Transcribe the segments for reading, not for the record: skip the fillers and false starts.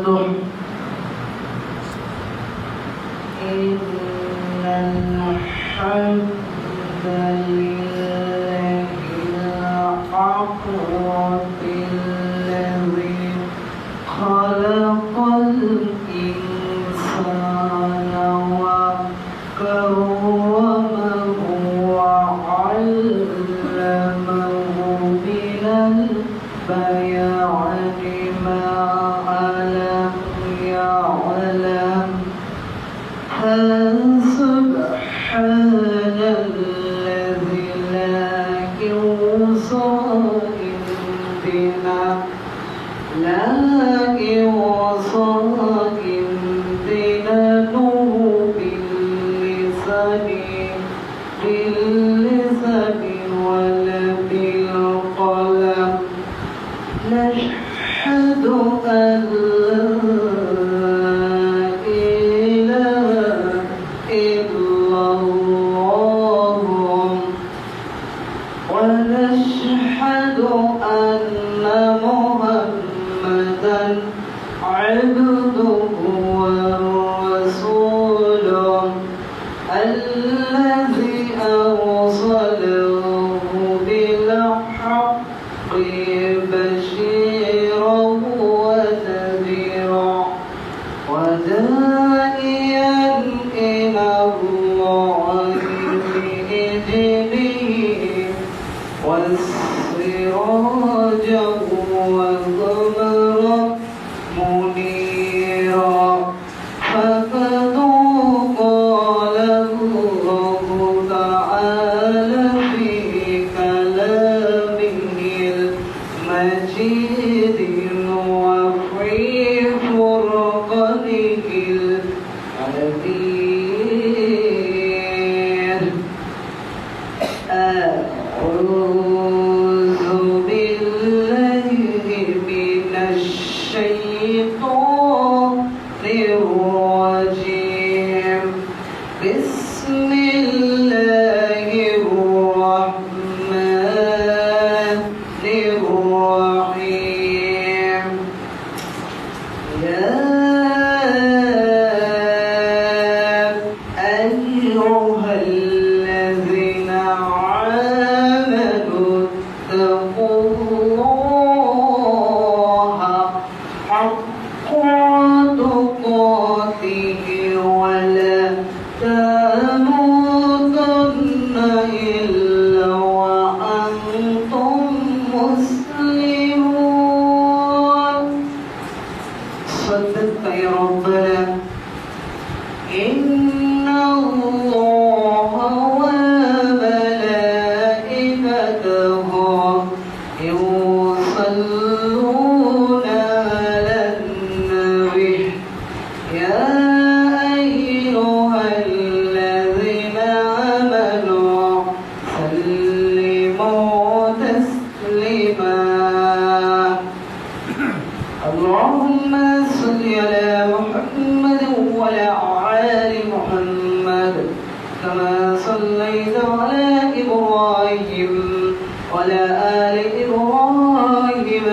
وبركاته. إن الحمد لله الأقرب الذي خلق الإنسان وكرمه وعلمه من البيان ما لم يعلم. سبحان الذي لا يوصى عندنا باللسان ولا بالقلم. نشهد أن لا إله إلا الله ونشهد أن محمدا عبده ورسوله الذي أرسله بالحق بشيرا ونذيرا وداعيا إلى الله بإذنه والسراجا وقمرا منيرا. فقد قال الله تعالى في كلامه المجيد وفي فرقانه الحميد. أعوذ بالله من الشيطان الرجيم. بسم الله الرحمن الرحيم. يا أيها الذين آمنوا اتقوا الله حق تقاته ولا تموتن إلا وأنتم مسلمون. صدقت يا ربنا. إن الله وملائكته يصلون على النبي يا أيها الذين آمنوا سلموا تسليما. اللهم صل على محمد وعلى آل محمد كما صليت على إبراهيم وعلى آل إبراهيم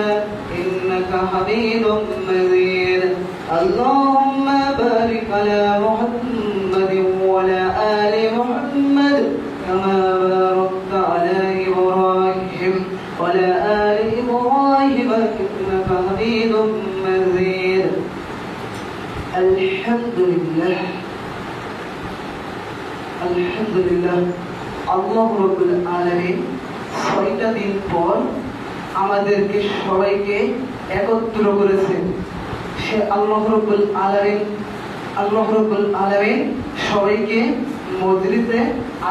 إنك حميد مجيد. اللهم بارك على محمد وعلى آل محمد كما باركت على إبراهيم وعلى آل إبراهيم إنك حميد مجيد. الحمد لله الحمد لله আল্লাহ রাব্বুল আলামিন 6টা দিন পর আমাদেরকে সবাইকে একত্র করেছেন। সে আল্লাহ রাব্বুল আলামিন সবাইকে মজলিসে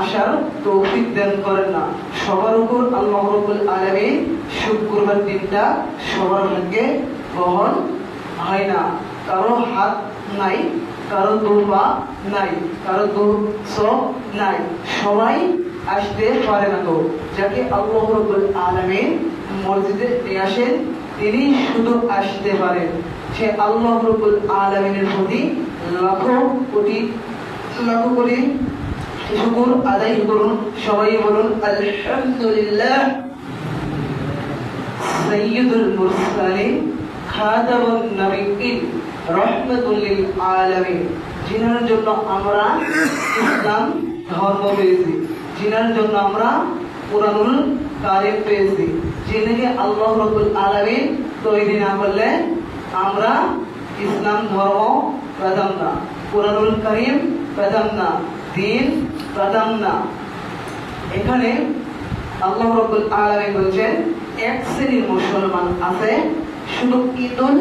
আসার তৌফিক দান করেন না। সবার উপর আল্লাহ রাব্বুল আলামিন শুক্রবার দিনটা সবার ভাগ্যে বহন হয় না। কারো হাত নাই, কারো দুপা নাই, কারো চোখ নাই, সবাই আসতে পারে না। তো যাকে আল্লাহ রাব্বুল আলামিন মসজিদে নিয়ে আসেন তিনি শুধু আসতে পারেন। সে আল্লাহ রাব্বুল আলামিনের প্রতি লাখো কোটি শুকর আদায় করুন। সবাই বলুন আলহামদুলিল্লাহ। সাইয়্যিদুল মুরসালিন খাতামুন নবিয়্যিন রাহমাতুল লিল আলামিন, যিনার জন্য আমরা ইসলাম ধর্ম পেয়েছি, যিনার জন্য আমরা কুরআনুল কারীম পেয়েছি, যিনাকে আল্লাহ রাব্বুল আলামিন তৈরি না করলে আমরা ইসলাম ধর্ম পেতাম না, কুরআনুল কারীম পেতাম না, দ্বীন পেতাম না। এখানে আল্লাহ রাব্বুল আলামিন বলেছেন এক শ্রেণীর মুসলমান আছে শুধু ঈদুল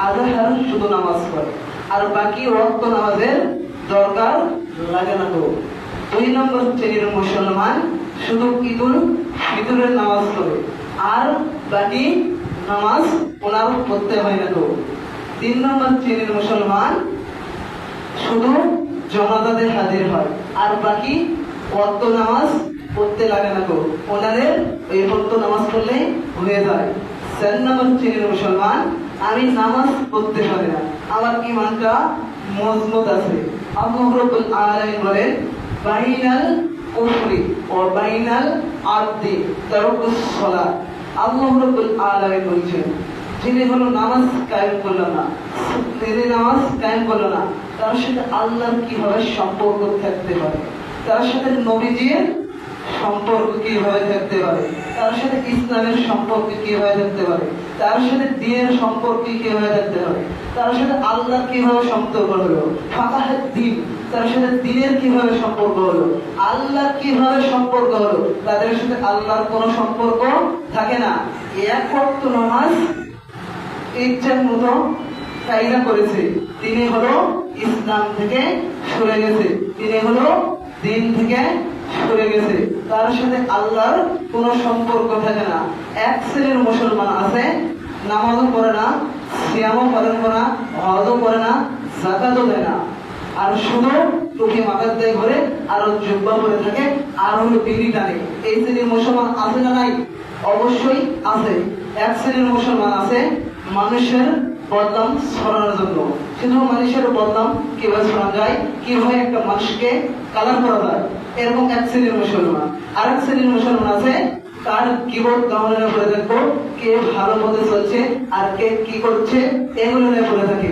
আযহার শুধু নামাজ পড়ে আর বাকি ওয়াক্ত নামাজের দরকার লাগে না। তো 2 নম্বর শ্রেণীর মুসলমান শুধু ঈদুল ফিতরের নামাজ পড়ে আর বাকি নামাজ ওনার পড়তে হয় না। তো 3 নম্বর শ্রেণীর মুসলমান শুধু জমাদাতে হাজির হয় আর বাকি ওয়াক্ত নামাজ পড়তে লাগে না। তো ওনাদের এই ওয়াক্ত নামাজ পড়লে হয়ে যায়। 4 নম্বর শ্রেণীর মুসলমান আমি নামাজ পড়তে পারি না, আমার ঈমানটা মজবুত আছে। আল্লাহ রাব্বুল আলামিন বলেন বাইনাল কুফরি ওয়া বাইনাল আরদি তারকুস সালাত। আল্লাহ রাব্বুল আলামিন বলেছেন যিনি হলো নামাজ কায়েম করলো না, যিনি নামাজ কায়েম করলো না, তার সাথে আল্লাহর কিভাবে সম্পর্ক থাকতে পারে, তার সাথে নবীজির সম্পর্ক কিভাবে থাকতে পারে, তার সাথে ইসলামের সম্পর্ক কিভাবে থাকতে পারে, তার সাথে দ্বীনের সম্পর্ক কিভাবে থাকতে পারে, তার সাথে আল্লাহর কিভাবে সম্পর্ক হলো, ফাতাহের দ্বীন, তার সাথে দ্বীনের কিভাবে সম্পর্ক হলো, আল্লাহর কিভাবে সম্পর্ক হলো, তাদের সাথে আল্লাহর কোনো সম্পর্ক থাকে না। এক ওয়াক্ত নামাজ ইচ্ছার মতো কায়দা করেছে, তিনি হলো ইসলাম থেকে সরে গেছে, তিনি হলো দ্বীন থেকে সরে গেছে, তার সাথে আল্লাহর কোনো সম্পর্ক থাকে না। এক শ্রেণীর মুসলমান আছে নামাজও পড়ে না, সিয়ামও পালন করে না, হজও করে না, যাকাতও দেয় না, আর শুধু টুপি মাথার দিয়ে ঘরে আর জুব্বা পরে থাকে আর হলো বিড়ি টানে। এই শ্রেণীর মুসলমান আছে না নাই? অবশ্যই আছে। এক শ্রেণীর মুসলমান আছে মানুষের বদনাম ছড়ানোর জন্য, শুধু মানুষের বদনাম কিভাবে ছড়ানো যায়, কিভাবে একটা মানুষকে কালার করা যায়, এরকম এক শ্রেণীর মুসলমান। আরেক শ্রেণীর মুসলমান আছে তার গীবত গাওয়ানোর উপরে দেখবো কে ভালো পথে চলছে আর কে কি করছে এগুলো নিয়ে পড়ে থাকে।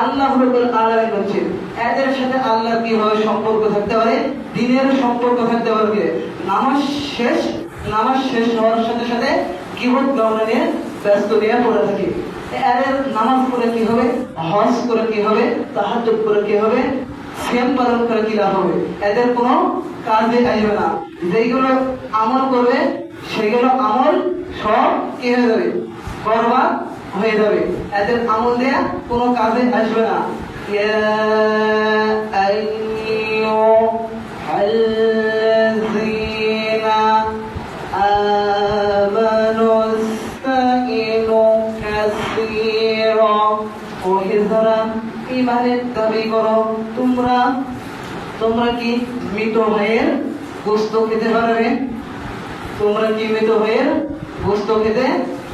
আল্লাহ রাব্বুল আলামিন বলছেন এদের সাথে আল্লাহর কিভাবে সম্পর্ক থাকতে পারে, দ্বীনের সম্পর্ক থাকতে পারবে। নামাজ শেষ হওয়ার সাথে সাথে গীবত গাওয়ানো নিয়ে ব্যস্ত নিয়ে পড়ে থাকে। এদের নামাজ পড়ে কি হবে, হজ করে কি হবে, তাহাজ্জুদ করে কি হবে, সিয়াম পালন করে কি লাভ হবে? এদের কোনো কাজে আসবে না। যেগুলো আমল করবে সেগুলো আমল সব কি হয়ে যাবে, বরবাদ হয়ে যাবে। এদের আমল দেয়া কোনো কাজে আসবে না। ইয়া আইয়ুহাল্লাযীনা আমানুস্তাঈনু কাসীরা, ও হে যারা ঈমানের দাবি করো, তোমরা কি মৃত ভাইয়ের গোশত খেতে পারবে? তোমরা কি মৃত ভাইয়ের গোশত খেতে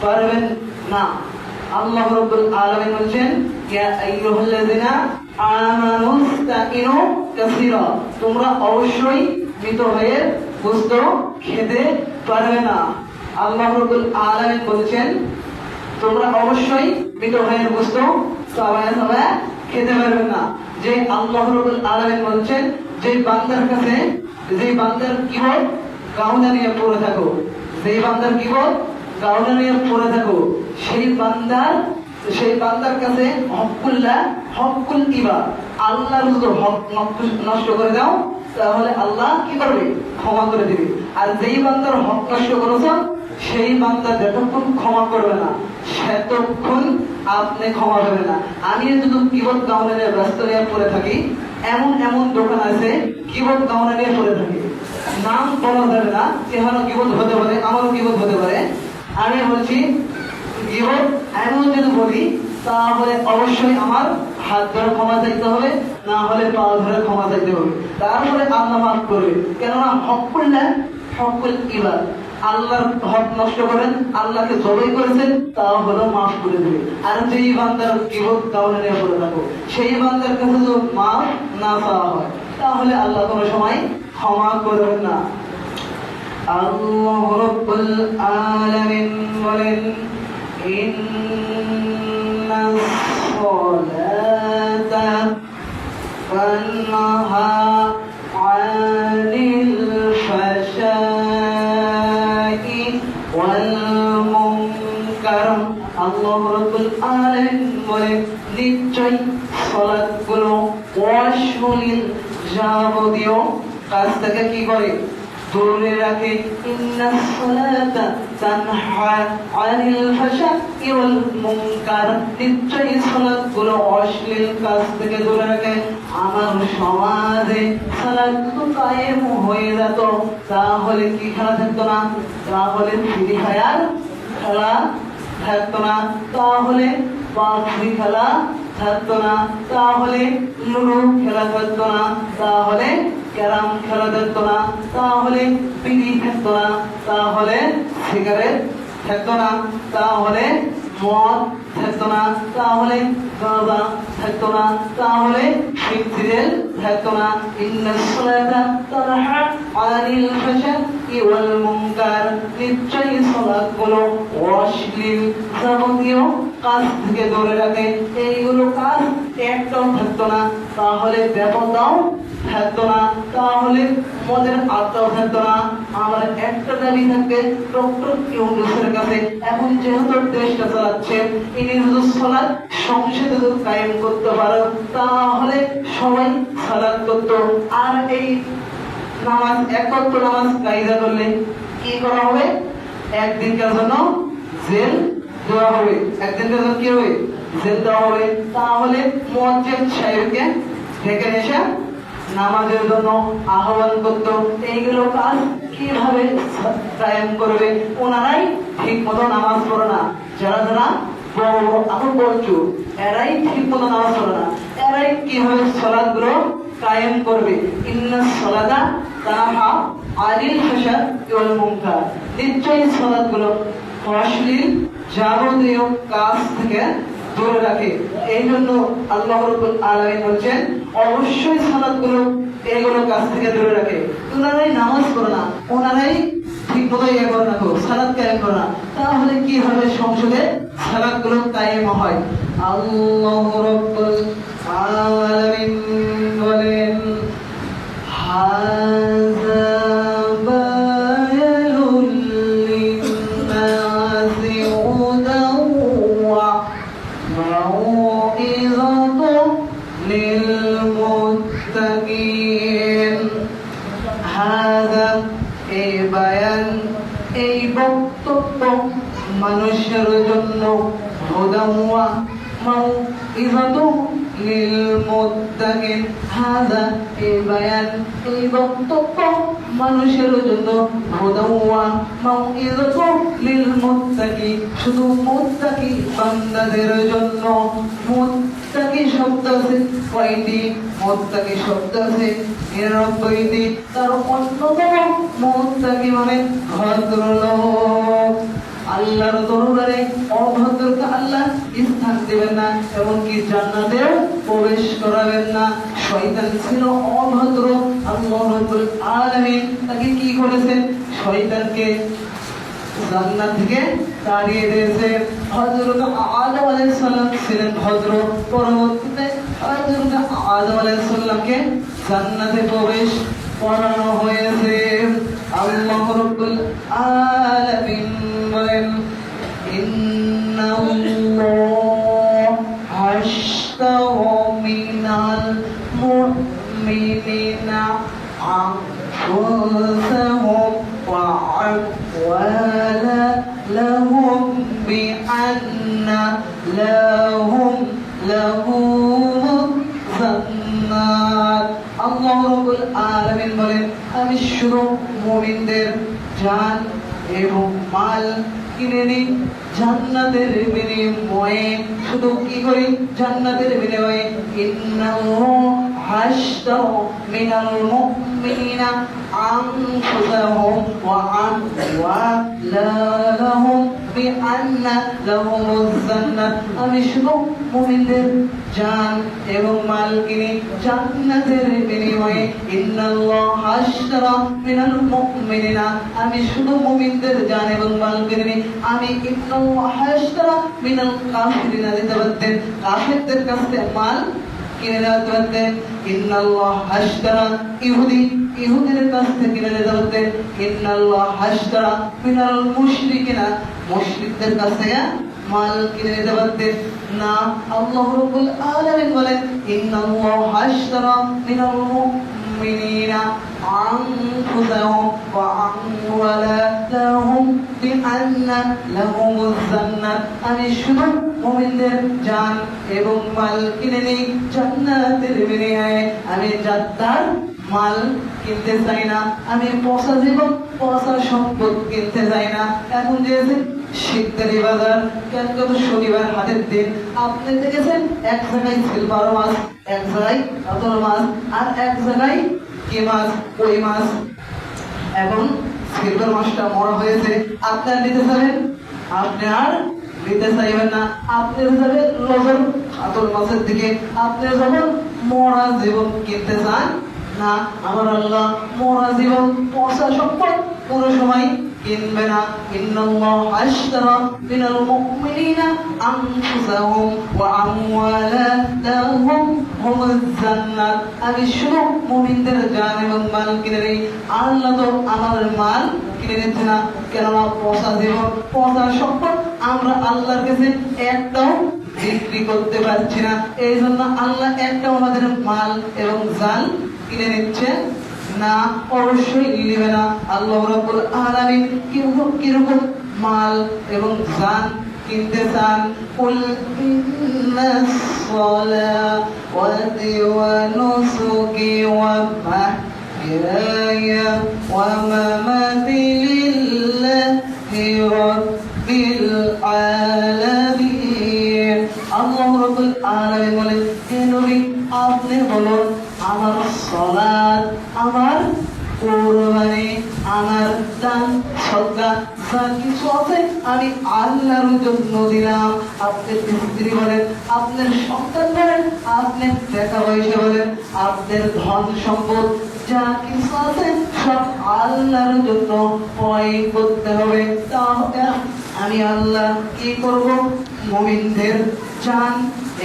পারবেন না? আল্লাহ রাব্বুল আলামিন বলেন ইয়া আইয়ুহাল্লাযীনা আমানুস্তাঈনু কাসীরা, তোমরা অবশ্যই মৃত ভাইয়ের গোশত খেতে পারবে না। আল্লাহ রাব্বুল আলামিন বলেছেন তোমরা অবশ্যই মৃত ভাইয়ের গোশত সবাই খেতে পারবে না। যে আল্লাহ রাব্বুল আলামিন বলেছেন যে বান্দার কাছে, যে বান্দার কিবত গাউনা নিয়ে পড়ে থাকো, সেই বান্দার কিবত গাউনা নিয়ে পড়ে থাকো, সেই বান্দার কাছে হকুল ইবাদ, আল্লাহর যদি হক নষ্ট করে দাও তাহলে আল্লাহ কি করবে, ক্ষমা করে দিবে। আর যেই বান্দার হক নষ্ট করেছ সেই বান্দা যতক্ষণ ক্ষমা করবে না সেতক্ষণ আপনি ক্ষমা পাবেন না। আমি যদি কিবত গাউনা নিয়ে ব্যস্ত নিয়ে পড়ে থাকি, এমন দোকান আছে কিবত গাউনা নিয়ে পড়ে থাকি, নাম বলা যাবে না, এখানে কিবত হতে পারে, আমারও কিবত হতে পারে। আমি বলছি গীবত এমন যদি বলি তাহলে অবশ্যই আমার হাত ধরে ক্ষমা চাইতে হবে, না হলে পা ধরে ক্ষমা চাইতে হবে, তারপরে আল্লাহ মাফ করবে। কেননা হকুল ইবাদ, আল্লাহর হক নষ্ট করেন, আল্লাহকে জবাই করেছেন, তা হলো মাফ করে দেবে। আর যেই বান্দার গীবত গাউনা নিয়ে পড়ে থাকো সেই বান্দার কাছে যদি মাফ না চাওয়া হয় তাহলে আল্লাহ কোনো সময় ক্ষমা করবেন না। আল্লাহ রাব্বুল আলামিন বলেন ইন্না الصلاة تنهى عن الفحشاء والمنكر আল্লাহ রাব্বুল আলামিন বলেন নিশ্চয়ই সালাতগুলো অশ্লীল যাবতীয় কাজ থেকে কি করে দূরে রাখে ইন্নাস সালাতা তানহা আনিল ফাহশাই ওয়াল মুনকার নিশ্চয়ই সালাতগুলো অশ্লীল কাজ থেকে দূরে রাখে আমার সমাজে সালাত তো কায়েম হয়ে যেত তাহলে কি খেলা থাকতো না তাহলে ফ্রি ফায়ার খেলা থাকতো না তাহলে বাঘি খেলা থাকতো না তাহলে লুডো খেলা থাকতো না তাহলে ক্যারাম খেলা থাকতো না তাহলে বিড়ি থাকতো না তাহলে সিগারেট থাকতো না তাহলে মদ থাকতো না তাহলে গাঁজা থাকতো না তাহলে সিগারেট থাকতো না ইন্নাস সালাতা তানহা আনিল ফাহশাই ওয়াল মুনকার নিশ্চয়ই সালাতগুলো অশ্লীল যাবতীয় কাজ থেকে দূরে রাখে এইগুলো কাজ একটাও থাকতো না তাহলে ব্যাপকটাও থাকতো না তাহলে মদের আড্ডাও থাকতো না আমার একটা দাবি থাকবে ডক্টর ইউনূসের কাছে এখন যেহেতু দেশটা চালাচ্ছেন ইনি যদি সালাত সংসদে যদি কায়েম করতে পারো তাহলে সবাই সালাত করতো আর এই নামাজ একত্র নামাজ কায়দা করলে কি করা হবে একদিনকার জন্য জেল দেওয়া হবে একদিনকার জন্য কি হবে জেল দেওয়া হবে তাহলে মুয়াজ্জিন সাহেবকে ডেকে এসে নামাজের জন্য আহ্বান করত এইগুলো কাজ কিভাবে কায়েম করবে ওনারাই ঠিক মতো নামাজ পড়ে না যারা যারা বড় বড় এখন বলছো এরাই ঠিক মতো নামাজ পড়ে না এরাই কিভাবে সালাতগুলো কায়েম করবে ইন্নাস সালাতা তানহা আনিল ফাহশাই ওয়াল মুনকার নিশ্চয়ই সালাতগুলো অশ্লীল যাবতীয় কাজ থেকে দূরে রাখে এই জন্য আল্লাহ রাব্বুল আলামিন বলছেন অবশ্যই সালাতগুলো এগুলো কাজ থেকে দূরে রাখে ওনারাই নামাজ পড়ে না ওনারাই ঠিক মতো ইয়ে করে না সালাত কায়েম করে না তাহলে কি হবে সংসদে সালাতগুলো কায়েম হয় আল্লাহ রাব্বুল আলামিন বলেন হাযা বায়ানুল লিন্নাসি হুদাও ওয়া মাউইযাতুন লিলমুত্তাকিন হাযা এই বায়ান এই বক্তব্য মানুষের জন্য হুদাও ওয়া মাউইযাতুন লিলমুত্তাকিন হাযা এই বায়ান এই বক্তব্য মানুষের জন্য হুদাও ওয়া মাউইযাতুন লিলমুত্তাকি শুধু মুত্তাকি বান্দাদের জন্য মুত্তাকি শব্দ আছে কয়টি মুত্তাকি শব্দ আছে ৯৯টি তার অন্যতম মুত্তাকি মানে ভদ্রলোক আল্লাহর দরবারে অভদ্রকে আল্লাহ স্থান দেবেন না এমনকি জান্নাতেও প্রবেশ করাবেন না শয়তান ছিল অভদ্র আল্লাহ রাব্বুল আলামিন তাকে কি করেছেন শয়তানকে জান্নাত থেকে তাড়িয়ে দিয়েছে হযরত আদম আলাইহিস সালাম ছিলেন ভদ্র পরবর্তীতে হযরত আদম আলাইহিস সালামকে জান্নাতে প্রবেশ করানো হয়েছে আল্লাহ রাব্বুল আলামিন বলেন ইন্নাল্লাহ আশতারা মিনাল মুমিনিনা আনফুসাহুম ওয়া আমওয়ালাহুম বিআন্না লাহুম জান্নাত আল্লাহ রাব্বুল আলামিন বলেন আমি শুধু মুমিনদের জান এবং মাল কিনে নিই জান্নাতের বিনিময়ে শুধু কি করি জান্নাতের বিনিময়ে ইন্নাল্লাহু আশতারা মিনাল মুমিনিনা আনফুসাহুম ওয়া আমওয়ালাহুম বিআন্না লাহুমুজ জান্নাত, আমি শুধু মুমিনদের জান এবং মাল কিনে জান্নাতের বিনিময়ে। ইন্নাল্লাহা আশতারা মিনাল মুমিনিনা, আমি শুধু মুমিনদের জান এবং মাল কিনে আমি ইন্নাল্লাহা আশতারা মিনাল কাফিরিনা দিতে পারতেন, কাফিরদের কাছ থেকে মাল কিনে নিতে পারতেন। ইন্নাল্লাহা আশতারা ইহুদিদের কাছ থেকে কিনে নিতে পারতেন। ইন্নাল্লাহা আশতারা মিনাল মুশরিকিনা, মুশরিকদের কাছ থেকে মাল কিনে নিতে পারতেন না। আল্লাহ রাব্বুল আলামিন বলেন ইন্নাল্লাহা আশতারা মিনাল মুমিনিনা আনফুসাহুম ওয়া আমওয়ালাহুম বিআন্না লাহুমুজ জান্নাত, আমি শুধু মুমিনদের জান এবং মাল কিনে নিই জান্নাতের বিনিময়ে। আমি জান্নাতের মাল কিনতে চাই না, আমি পয়সা জীবন পয়সা সম্পদ কিনতে চাই না। এখন যে শিকদারি বাজার, কেন কত শনিবার হাতের দিন, আপনি দেখেছেন এক জায়গায় সিলভার মাছ, এক জায়গায় কাতল মাছ, আর এক জায়গায় কি মাছ, কই মাছ। এখন সিলভার মাছটা মরা হয়েছে, আপনি আর নিতে চাবেন? আপনি আর নিতে চাইবেন না। আপনি যাবেন নজর কাতল মাছের দিকে, আপনি যখন মরা জীবন কিনতে চান না। আমার আল্লাহ মরা জীবন পয়সা সম্পদ কোনো সময় কিনবে না। ইন্নাল্লাহা আশতারা মিনাল মুমিনিনা আনফুসাহুম ওয়া আমওয়ালাহুম হুমুজ জান্নাত, আমি শুধু মুমিনদের জান এবং মাল কিনে নেই। আল্লাহ তো আমাদের মাল কিনে নিচ্ছে না, কেননা পয়সা জীবন পয়সা সম্পদ আমরা আল্লাহর কাছে একটাও বিক্রি করতে পারছি না। এই জন্য আল্লাহ একটাও আমাদের মাল এবং জান কিনে নিচ্ছে না, অবশ্যই নিবে না। আল্লাহ রাব্বুল আলামিন কিরকম মাল এবং জান কিনতে চান? কুল ইন্নাস সালাওয়াতি ওয়া নুসুকি ওয়া মাহইয়ায়া ওয়া মামাতি লিল্লাহি রাব্বিল আলামিন। আল্লাহ রাব্বুল আলামিন বলেন, হে নবী আপনি বলুন আমার সালাত, আমার কুরবানি, আমার দান সদকা যা কিছু আছে আমি আল্লাহর জন্য দিলাম। আপনার স্ত্রী বলেন, আপনার সন্তান বলেন, আপনার টাকা পয়সা বলেন, আপনার ধন সম্পদ যা কিছু আছে সব আল্লাহর জন্য ব্যয় করতে হবে। তাহলে আমি আল্লাহ কি করব? মুমিনদের জান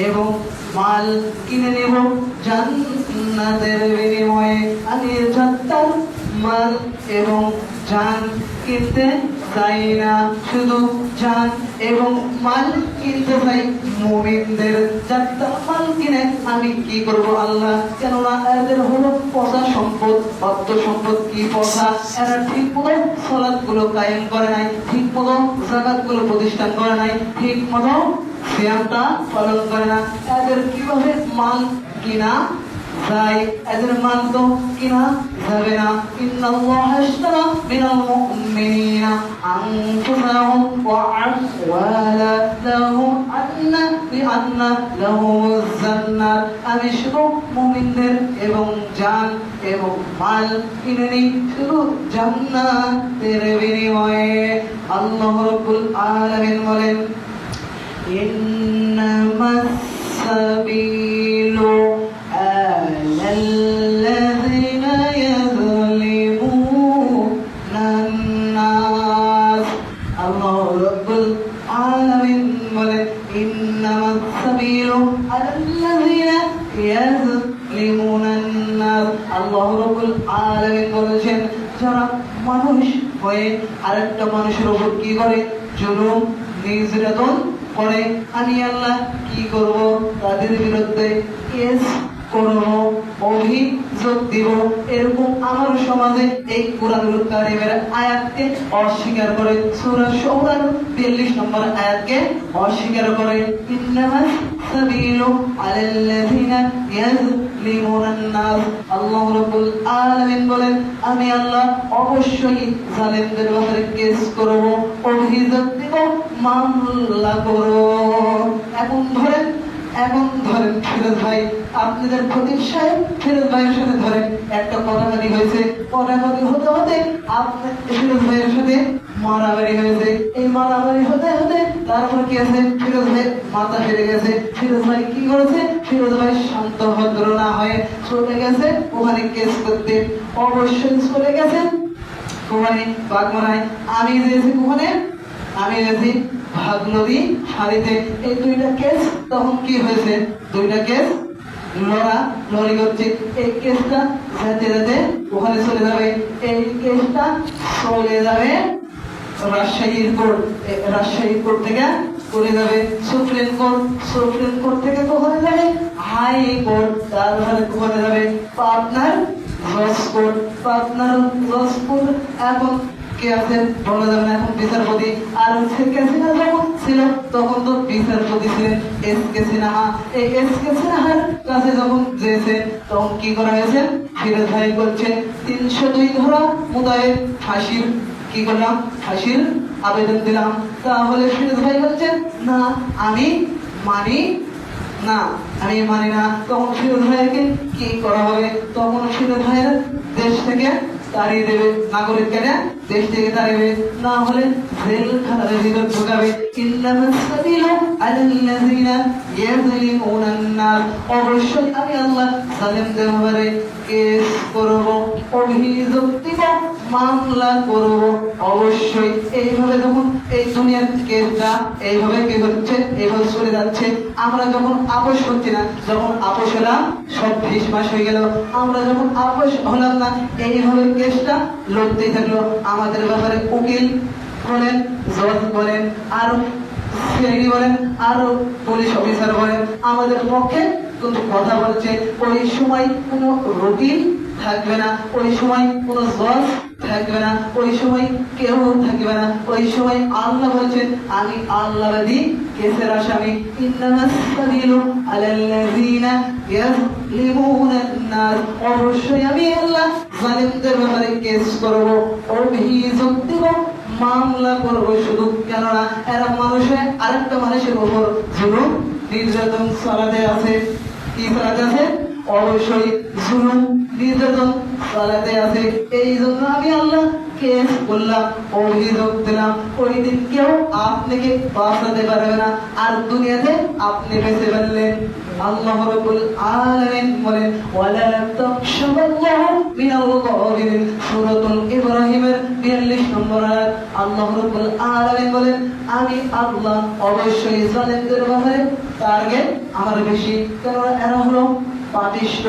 এবং মাল কিনে নেব জান্নাতের বিনিময়ে। আমি জান্নাতের মাল এবং জান কিনতে চাই না, শুধু জান এবং মাল কিনতে চাই মুমিনদের জান্নাতের মাল কিনে আমি কি করব আল্লাহ? কেননা এদের হলো পয়সা সম্পদ, অর্থ সম্পদ। কি পয়সা? এরা ঠিক মতো সালাত গুলো কায়েম করে নাই, ঠিক মতো যাকাত গুলো প্রতিষ্ঠান করে নাই, ঠিক মতো সিয়ামটা পালন করে না। এদের কিভাবে মাল কিনা যায়? এদের মাল তো কিনা যাবে না। ইন্নাল্লাহা আশতারা মিনাল মুমিনিনা আনফুসাহুম ওয়া আমওয়ালাহুম বিআন্না লাহুমুজ জান্নাত, আমি শুধু মুমিনদের এবং জান এবং মাল কিনে নিই শুধু জান্নাতের বিনিময়ে। আল্লাহ রাব্বুল আলামিন বলেন ইন্নামাস সাবিলু আলাল্লাযিনা ইয়াযলিমুনান নাস। আল্লাহ রাব্বুল আলামিন বলেন ইন্নামাস সাবিলু আলাল্লাযিনা ইয়াযলিমুনান নাস। আল্লাহ রাব্বুল আলামিন বলেছেন যারা মানুষ হয়ে আরেকটা মানুষের উপর কি করে? জুলুম নির্যাতন করে, আমি আল্লাহ কি করব? তাদের বিরুদ্ধে কেস করব, অভিযোগ দিব। এরকম আমার সমাজে এই কুরআনুল কারীমের আয়াতকে অস্বীকার করে, সূরা শুরা 42 নম্বর আয়াতকে অস্বীকার করে। ইন্নামাস সাবিলু আলাল্লাযিনা ইয়াযলিমুনান নাস। আল্লাহ রাব্বুল আলামিন বলেন আমি আল্লাহ অবশ্যই জালেমদের ব্যাপারে কেস করব, অভিযোগ দিব, মামলা করব। এখন ধরেন ফিরোজ ভাই, আপনাদের খতিব সাহেব ফিরোজ ভাইয়ের সাথে ধরেন একটা কথাকাটি হয়েছে, কথাকাটি হতে হতে আপনার ফিরোজ ভাইয়ের সাথে মারামারি হয়েছে। এই মারামারি হতে হতে তারপর কি আছে, ফিরোজ ভাই মাথা ফিরে গেছে। ফিরোজ ভাই কি করেছে, ফিরোজ ভাই শান্ত ভদ্র না হয়ে চলে গেছে ওখানে কেস করতে। অবশ্যই চলে গেছে ওখানে বাগমারায়। আমি গেছি ওখানে, আমি গেছি ভাগনদী ফাঁড়িতে। এই দুইটা কেস তখন কি হয়েছে, দুইটা কেস লড়ালড়ি করছে। এই কেসটা যেতে যেতে ওখানে চলে যাবে, এই কেসটা চলে যাবে রাজশাহীর কোর্ট। রাজশাহী কোর্ট থেকে চলে যাবে সুপ্রিম কোর্ট, সুপ্রিম কোর্ট থেকে কোথায় যাবে, হাই কোর্ট। তারপরে কোথায় যাবে, পাবনার জজ কোর্ট, পাবনার জজ কোর্ট। এখন কে আছেন বলা যাবে না, এখন বিচারপতি। আর শেখ হাসিনা যখন ছিল তখন তো বিচারপতি ছিলেন এস কে সিনহা। এই এস কে সিনহার কাছে যখন যেছে তখন কি করা হয়েছে, ফিরোজ ভাই বলছে 302 ধারা মোতাবেক ফাঁসির কি করলাম, ফাঁসির আবেদন দিলাম। তাহলে ফিরোজ ভাই বলছেন না আমি মানি না, আমি মানি না। তখন ফিরোজ ভাইকে কি করা হবে, তখন ফিরোজ ভাইয়ের দেশ থেকে তাড়িয়ে দেবে, নাগরিক কেন দেশ থেকে তাড়িয়ে, না হলে জেলখানার ভিতর ঢোকাবে। অবশ্যই আমি আল্লাহ জালেমদের ব্যাপারে কেস করব, অভিযোগ দিব, মামলা করব। অবশ্যই এইভাবে যখন এই দুনিয়ার কেসটা এইভাবে কি হচ্ছে, এইভাবে চলে যাচ্ছে। আমরা যখন আপোষ করছি না, যখন আপোষ হলাম সব 20 মাস হয়ে গেল, আমরা যখন আপোষ হলাম না, এইভাবে কেসটা লড়তেই থাকলো। আমাদের ব্যাপারে উকিল বলেন, জজ বলেন, আর সিআইডি বলেন, আরো পুলিশ অফিসার বলেন, আমাদের পক্ষে কিন্তু কথা বলছে। ওই সময় কোনো রুটিন থাকবে না, ওই সময় কোনো জজ থাকবে না, ওই সময় কেউ থাকবে না। ওই সময় আল্লাহ বলছেন আমি আল্লাহবাদী কেসের আসামি। ইন্নামাস সাবিলু আলাল্লাযিনা ইয়াযলিমুনান নাস, অবশ্যই আমি আল্লাহ জালিমদের ব্যাপারে কেস করব, অভিযোগ দিব, মামলা করবো। শুধু কেননা এরা মানুষের আরেকটা মানুষের উপর জুলুম নির্যাতন চালাতে আছে। কি চালাতে আছে, অবশ্যই জুলুম নির্যাতন চালাতে আছে। এই জন্য আমি আল্লাহ কেস করলাম, অভিযোগ দিলাম। ওই দিন কেউ আপনাকে বাঁচাতে পারবে না, আর দুনিয়াতে আপনি বেঁচে ফেললেন। আল্লাহ রাব্বুল আলামিন বলেন ওয়ালা তাখশাবাল্লাহু মিনাল গাফিরিন, সূরাতুল ইব্রাহিমের 42 নম্বর আয়াত। আল্লাহ রাব্বুল আলামিন বলেন আমি আল্লাহ অবশ্যই জালেমদের ব্যাপারে টার্গেট আমার বেশি। কারণ এরা হলো পাপিষ্ঠ,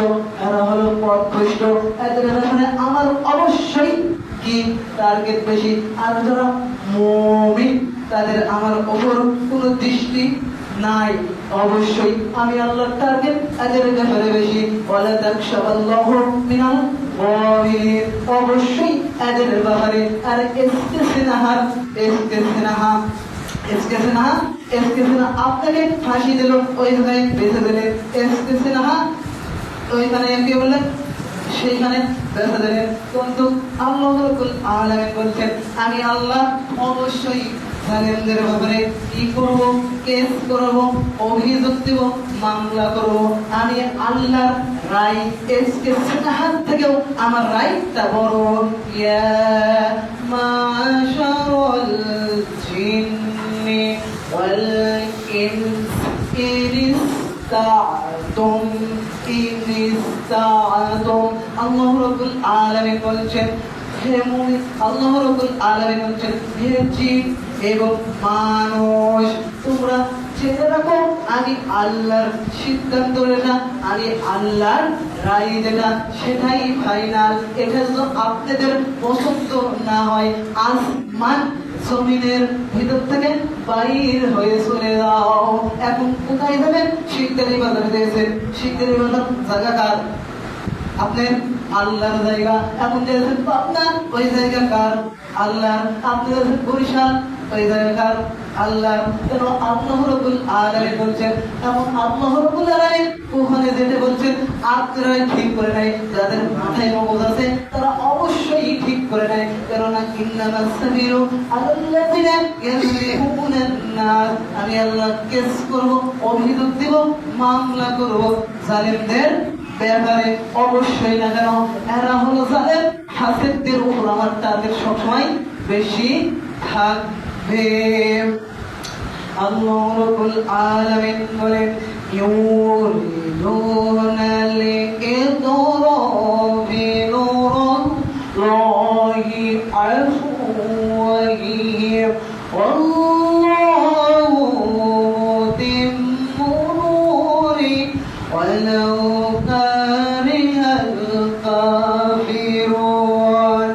এরা হলো পথভ্রষ্ট, এদের ব্যাপারে আমার অবশ্যই কি টার্গেট বেশি। আর যারা মুমিন তাদের আমার উপর কোনো দৃষ্টি নাই, অবশ্যই আমি আল্লাহর টার্গেট এদের ব্যাপারে বেশি। ওয়ালা তাখশাবাল্লাহু মিনাল গাফিরিন, অবশ্যই এদের ব্যাপারে। আর আপনাকে ফাঁসি দিল, ওই জায়গায় বেঁচে দিলেন। ওইখানে কি বললেন, সেইখানে বেঁচে দিলেন। কিন্তু আল্লাহ রাব্বুল আলামিন বলছেন আমি আল্লাহ অবশ্যই জালেমদের ব্যাপারে কি করব, কেস করব, অভিযোগ দিব, মামলা করব। আমি আল্লাহর রায় হাত থেকেও আমার রায়টা বড়। ইয়া মাশারাল জিন্নি ওয়াল ইনস আল্লাহ রাব্বুল আলামিন বলছেন হে মুমিন, আল্লাহ রাব্বুল আলামিন বলছেন হে জিন এবং মানুষ, তোমরা জেনে রাখো আমি আল্লাহর সিদ্ধান্ত যেটা, আমি আল্লাহর রায় যেটা, সেটাই ফাইনাল। এটা যদি আপনাদের পছন্দ না হয়, আসমান জমিনের ভিতর থেকে বাইর হয়ে চলে যাও। এখন কোথায় যাবেন, শিকদারি বাজারে দিয়েছেন। শিকদারি বাজার জায়গা কার, আপনার আল্লাহর জায়গা। এখন দিয়েছেন পাবনা, ওই জায়গা কার, আল্লাহর। আপনি দিয়েছেন বরিশাল, ওই জায়গা কার, আল্লাহর। কেন আল্লাহ রাব্বুল আলামিন বলছেন, এখন আল্লাহ রাব্বুল আলামিন ওখানে যেতে বলছেন আপনারাই ঠিক করে নেয়। যাদের মাথায় মগজ আছে তারা অবশ্যই ঠিক করে নেয়। কেননা ইন্নামাস সাবিলু আলাল্লাযিনা ইয়াযলিমুনান নাস, আমি আল্লাহ কেস করব, অভিযোগ দিব, মামলা করব জালেমদের ব্যাপারে। অবশ্যই না, কেন এরা হলো জালেম। হাসিবদের উপর আমার টার্গেট সবসময় বেশি থাকবে। আল্লাহ রাব্বুল আলামিন বলেন ইউরিদুনা লিইদরাবি নূরাল্লাহি আফওয়াহিহিম ওয়াল্লাহু মুতিম্মু নূরিহি ওয়ালাউ কারিহাল কাফিরুন।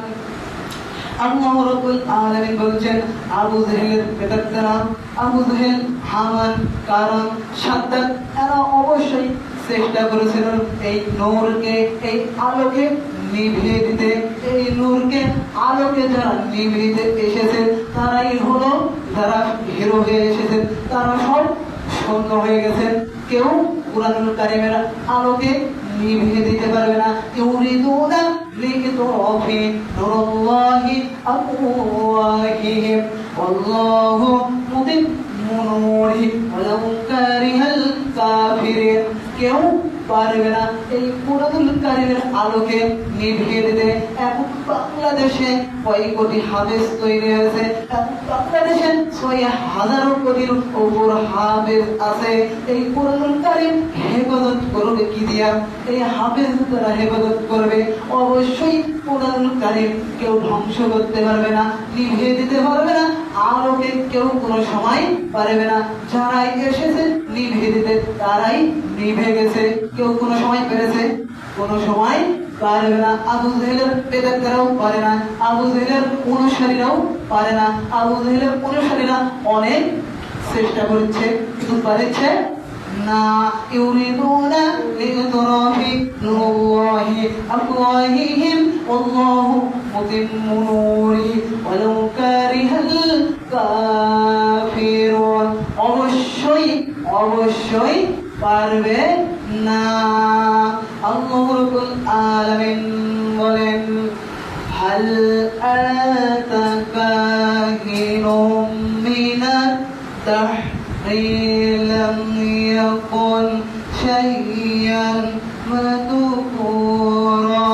আল্লাহ রাব্বুল আলামিন বলছেন আবু জেহেলের প্রেতাত্মারা, আবু জেহেল, হামান, কারণ, সাদ্দাত এরা অবশ্যই চেষ্টা করেছিল এই নূরকে, এই আলোকে নিভিয়ে দিতে। এই নূরকে, আলোকে যারা নিভিয়ে দিতে এসেছে তারাই হলো যারা হিরো হয়ে এসেছেন, তারা সব শূন্য হয়ে গেছেন। কেউ কুরআনুল কারীমের আলোকে নিভিয়ে দিতে পারবে না। ইউরিদুনা লিইদরাবি নূরাল্লাহি আফওয়াহিহিম ওয়াল্লাহু মুতিম্মু নূরিহি ওয়ালাউ কারিহাল কাফিরুন। কেউ পারবে না এই কুরআনুল কারীমের আলোকে নিভিয়ে দিতে। এখন বাংলাদেশে কয় কোটি হাফেজ তৈরি হয়েছে, বাংলাদেশে ৬,০০০ কোটির উপর হাফেজ আছে। এই কুরআনুল কারীম হেফাজত করবে কি দিয়া? এই হাফেজ দ্বারা হেফাজত করবে। অবশ্যই কুরআনুল কারীম কেউ ধ্বংস করতে পারবে না, নিভিয়ে দিতে পারবে না। আলোকে কেউ কোনো সময় পারবে না। যারাই এসেছে নিভিয়ে দিতে তারাই নিভে গেছে। কেউ কোনো সময় পেরেছে? কোনো সময় পারবে না। আবু জেহেলের প্রেতাত্মারাও পারে না, আবু জেহেলের অনুসারীরাও পারে না। আবু জেহেলের অনুসারীরা অনেক চেষ্টা করছে কিন্তু পারছে না। ইউরিদুনা লিইদরাবি নূরাল্লাহি আফওয়াহিহিম ওয়াল্লাহু মুতিম্মু নূরিহি ওয়ালাউ কারিহাল কাফিরুন। অবশ্যই অবশ্যই পারবে না। আল্লাহ রাব্বুল আলামিন বলেন হাল আতাকা হিনুম মিনাত তাহরিল লাম ইয়াকুন শাইয়ান মাদকুরা।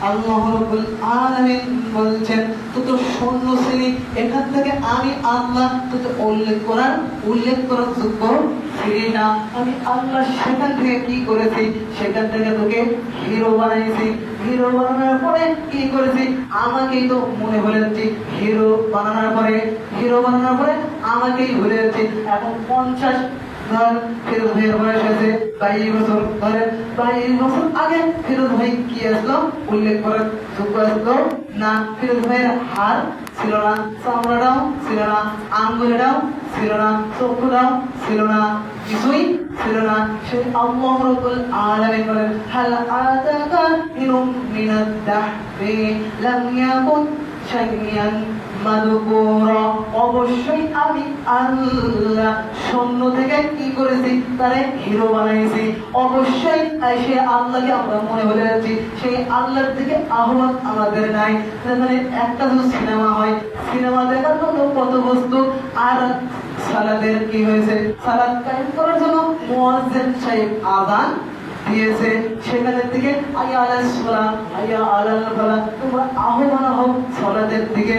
আল্লাহ রাব্বুল আলামিন বলছেন তুই তো শূন্য ছিলি, এখান থেকে আমি আল্লাহ তোকে উল্লেখ করার যোগ্য ছিলি না। আমি আল্লাহ সেখান থেকে কি করেছি? সেখান থেকে তোকে হিরো বানাইছি। হিরো বানানোর পরে কি করেছি? আমাকেই তো মনে ভুলেছি। হিরো বানানোর পরে আমাকেই ভুলে যাচ্ছি। এখন 50 ফিরোজ ভাইয়ের বয়স আছে 22 বছর। ধরেন 22 বছর আগে ফিরোজ ভাই কি আসলো? উল্লেখ করার যোগ্য আসলো না। ফিরোজ ভাইয়ের হাড় ছিল না, চামড়াটাও ছিল না, আঙ্গুলটাও ছিল না, চক্ষুটাও ছিল না, কিছুই ছিল না। সেই আল্লাহ রাব্বুল আলামিন বলেন হাল আতাকা হিনুম মিনাদ দাহরি লাম ইয়াকুন শাইয়ান মাদকুরা। অবশ্যই আমি আল্লাহ শূন্য থেকে কি করেছি? তারে হিরো বানাইছি। অবশ্যই সে আল্লাহকে আমরা মনে বলে যাচ্ছি, সেই আল্লাহর দিকে আহ্বান আমাদের নাই। যেখানে একটা যদি সিনেমা হয়, সিনেমা দেখার জন্য কত বস্তু, আর সালাদের কি হয়েছে? সালাদ কায়েম করার জন্য মুয়াজ্জিন সাহেব আযান দিয়েছে, সেখানের দিকে হাইয়া আলাস সালাহ হাইয়া আলাল ফালাহ, তোমরা আহ্বান হও সালাতের দিকে।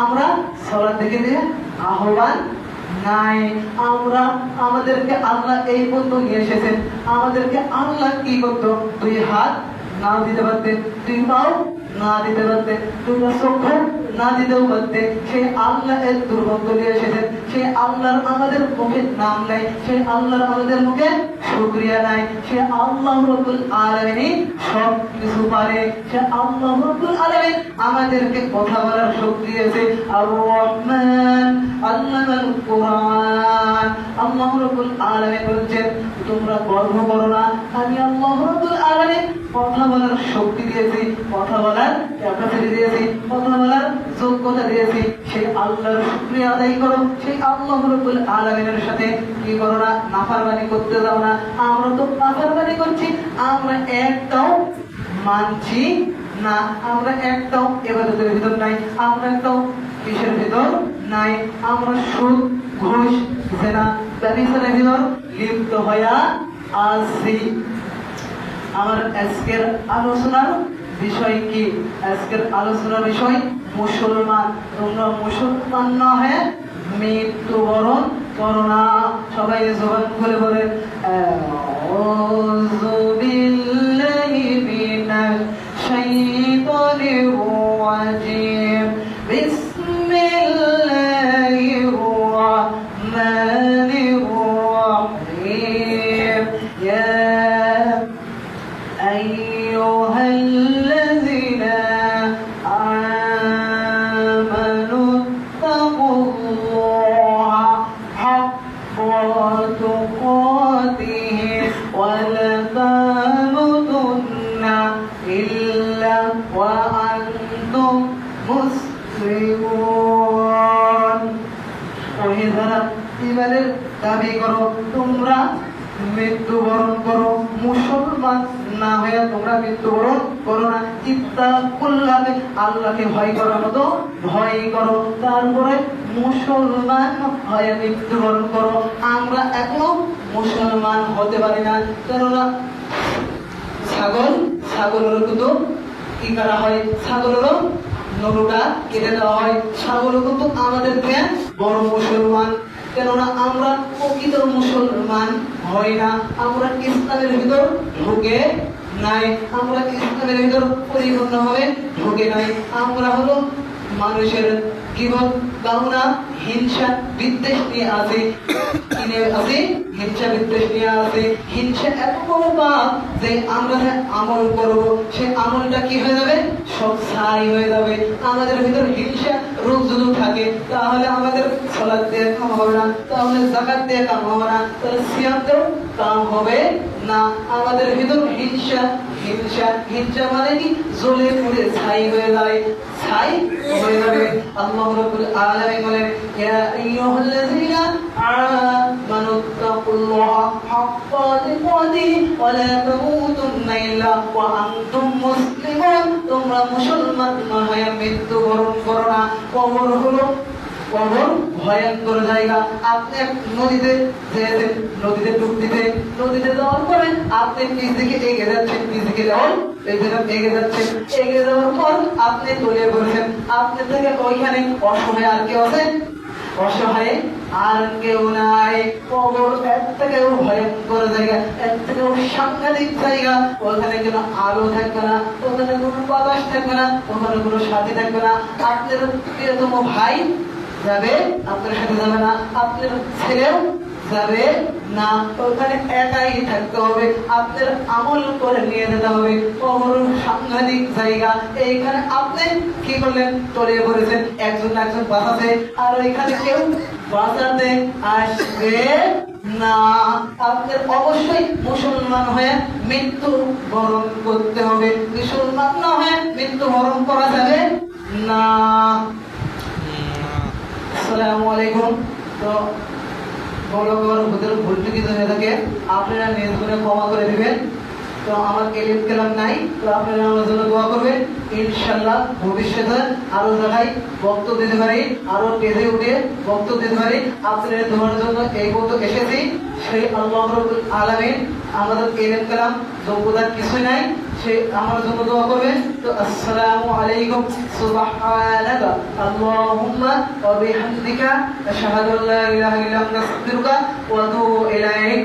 আমরা সালাত দিকে দিয়ে আহ্বান নাই। আমরা আমাদেরকে আল্লাহ এই পর্যন্ত নিয়ে এসেছেন। আমাদেরকে আল্লাহ কি করতো? 2 হাত না দিতে পারতেন, 2 পাও না দিতে পারতেন, 2টা চক্ষু না দিতেও পারতেন। সেই আল্লাহ এর দুর্গন্ধ নিয়ে এসেছেন। সেই আল্লাহর আমাদের মুখে নাম নাই, সেই আল্লাহর আমাদের মুখে শুকরিয়া নাই। সে আল্লাহ রাব্বুল আলামিন সব কিছু পারে। সে আল্লাহ রাব্বুল আলামিন আমাদেরকে কথা বলার শক্তি দিয়েছে। আর রহমান আল্লামাল কুরআন। আল্লাহ রাব্বুল আলামিন বলেন তোমরা গর্ব করো না, আমি আল্লাহ রাব্বুল আলামিন কথা বলার শক্তি দিয়েছি, কথা বলার ক্যাপাসিটি দিয়েছি, কথা বলার যোগ্যতা দিয়েছি। সেই আল্লাহর শুকরিয়া আদায় করো। সেই আল্লাহ রাব্বুল আলামিনের সাথে কি করো না? নাফরমানি করতে যাও না। আমরা তো নাফরমানি করছি, আমরা একটাও মানছি না, আমরা একটাও ইবাদতের ভিতর নাই, আমরা একটাও কিসের ভিতর নাই? আমরা সুদ, ঘুষ, জেনা, ব্যভিচারের ভিতর লিপ্ত হইয়া আছি। আমার আজকের আলোচনার বিষয় কি? আজকের আলোচনার বিষয় মুসলমান। তোমরা মুসলমান না হয়ে মৃত্যুবরণ করো না। সবাই জবান করে বলে আউযু বিল্লাহি মিনাশ শাইতানির রাজিম। বিসমিল্লাহির রাহমানির রাহিম। ইয়া আইয়ুহাল্লাযীনা আমানু তাকুল্লাহা হাক্কা তুকাতিহি ওয়া লা তামুতুন্না ইল্লা ওয়া আনতুম মুসলিমুন। ওহে যারা ঈমানের দাবি করো, তোমরা মৃত্যুবরণ করো। মুসলমান না হয়ে তোমরা মৃত্যুবরণ করো না। ইত্তাকুল্লাহ, আল্লাহকে ভয় করার মতো ভয় করো। তারপরে মুসলমান হয়ে মৃত্যুবরণ করো। আমরা এখনো মুসলমান হতে পারি না, কেননা ছাগলেরও কিন্তু কি করা হয়? ছাগলেরও নরুটা কেটে দেওয়া হয়। ছাগলও কিন্তু আমাদের থেকে বড় মুসলমান, কেননা আমরা প্রকৃত মুসলমান হই না। আমরা ইসলামের ভিতর ঢুকে নাই, আমরা ইসলামের ভিতর পরিপূর্ণভাবে ঢুকে নাই। আমরা হলো মানুষের গীবত, কামনা, হিংসা, বিদ্বেষ নিয়ে আছে। হিংসা বিদ্বেষ নিয়ে আছে। হিংসা এত বড় পাপ যে আমরা আমল করব, সে আমলটা কি হয়ে যাবে? সব ছাই হয়ে যাবে। আমাদের ভিতর হিংসা রোগ যদি থাকে, তাহলে আমাদের সালাত দিয়ে কাম হবে না, তাহলে যাকাত দিয়ে কাম হবে না, তাহলে সিয়াম দিয়েও কাম হবে না। আমাদের ভিতর হিংসা মানে কি? জ্বলে পুড়ে ছাই হয়ে যায়, ছাই হয়ে যাবে। আল্লাহ রাব্বুল আলামিন বলেন, ইয়া আইয়ুহাল্লাযীনা আমানু তাকুল্লাহা হাক্কা তুকাতিহি ওয়া লা তামুতুন্না ইল্লা ওয়া আনতুম মুসলিমুন। তোমরা মুসলমান না হয়ে মৃত্যুবরণ করো না। কবর হলো ভয়ঙ্কর জায়গা। আপনি নদীতে যেতেন, নদীতে ডুব দিতে, নদীতে যাওয়ার পরে আপনি নিচ দিকে এগিয়ে যাচ্ছেন, নিচ দিকে যাওয়ার এগিয়ে যাচ্ছেন, এগিয়ে যাওয়ার পর আপনি তলিয়ে পড়েছেন। আপনি থেকে ওইখানে অসহায় আর কেউ আছে? অসহায় আর কেউ নাই। কবর এর থেকেও ভয়ঙ্কর জায়গা, এর থেকেও সাংঘাতিক জায়গা। ওখানে কোনো আলো থাকবে না, ওখানে কোনো বাতাস থাকবে না, ওখানে কোনো সাথী থাকবে না। আপনার প্রিয়তম ভাই যাবে, আপনার সাথে যাবে না। আপনার ছেলেও যাবে না। ওখানে একাই থাকতে হবে। আপনার আমল করে নিয়ে যেতে হবে। কবর সাংঘাতিক জায়গা। এইখানে আপনি কি করলেন? তলিয়ে পড়েছেন। একজন বাঁচাতে, আর ওইখানে কেউ বাঁচাতে আসবে না। আপনার অবশ্যই মুসলমান হয়ে মৃত্যু বরণ করতে হবে। মুসলমান না হয়ে মৃত্যু বরণ করা যাবে না। আসসালামু আলাইকুম। তো বড় ভুল ত্রুটি হয়ে থাকে, আপনারা নিজ গুণে ক্ষমা করে দিবেন। তো আমার এলিম কেলাম নাই, তো আপনারা আমার জন্য দোয়া করবেন। ইনশাআল্লাহ ভবিষ্যতে আরো জায়গায় বক্তব্য দিতে পারি, আরো পেজে উঠে বক্তব্য দিতে পারি। আপনাদের দোয়ার জন্য এই বক্তব্য এসেছি। সেই আল্লাহ রাব্বুল আলামিন আমাদের এলিম কেলাম যোগ্যতার কিছুই নাই, সে আমার জন্য দোয়া করবেন। তো আসসালামু আলাইকুম। সুবহানাকা আল্লাহুম্মা ওয়া বিহামদিকা আশহাদু আল্লা ইলাহা ইল্লা আনতা আস্তাগফিরুকা ওয়া আতুবু ইলাইক।